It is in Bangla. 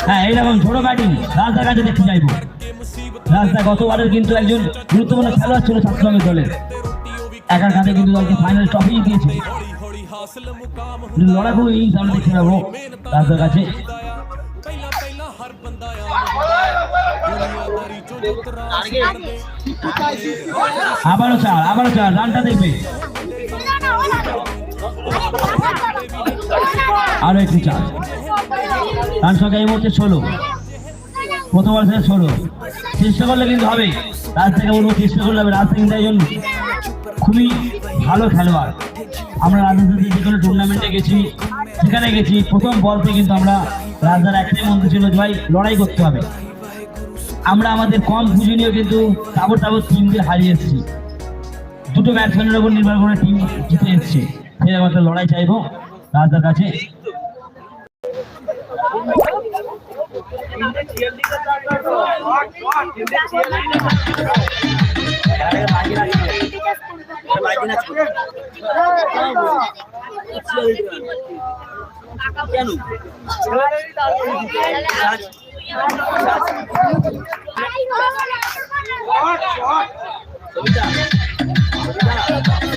হ্যাঁ এইরকম ছোট ব্যাটিং রাস্তার কাছে দেখতে চাইবো। রাস্তা গতবারের কিন্তু একজন গুরুত্বপূর্ণ খেলোয়াড় ছিল ছাত্রসংঘের দলের, একার কাছে কিন্তু দলকে ফাইনাল ট্রফি দিয়েছে। লড়াকু ইনিংস আমরা দেখতে পাবো রাস্তার কাছে। আবারও চার রানটা দেখবে, আরো একটি চার। রান সংখ্যা এই মুহূর্তে 16, প্রথম ওভার 16। চেষ্টা করলে কিন্তু হবে, রাজ থেকে বলবো চেষ্টা করলে হবে। রাজ সিং একজন খুবই ভালো খেলোয়াড়। আমরা রাজনীতি যে কোনো টুর্নামেন্টে গেছি, সেখানে গেছি, প্রথম বলতে কিন্তু আমরা রাজদার একটাই মন্ত্র ছিল ভাই লড়াই করতে হবে। আমরা আমাদের কম পুঁজি নিয়েও কিন্তু তাবর টিমকে হারিয়ে এসেছি, দুটো ব্যাটসম্যানের উপর নির্ভর করে টিম জিতে এসছে। সেরকম একটা লড়াই চাইবো রাজদার কাছে। কেন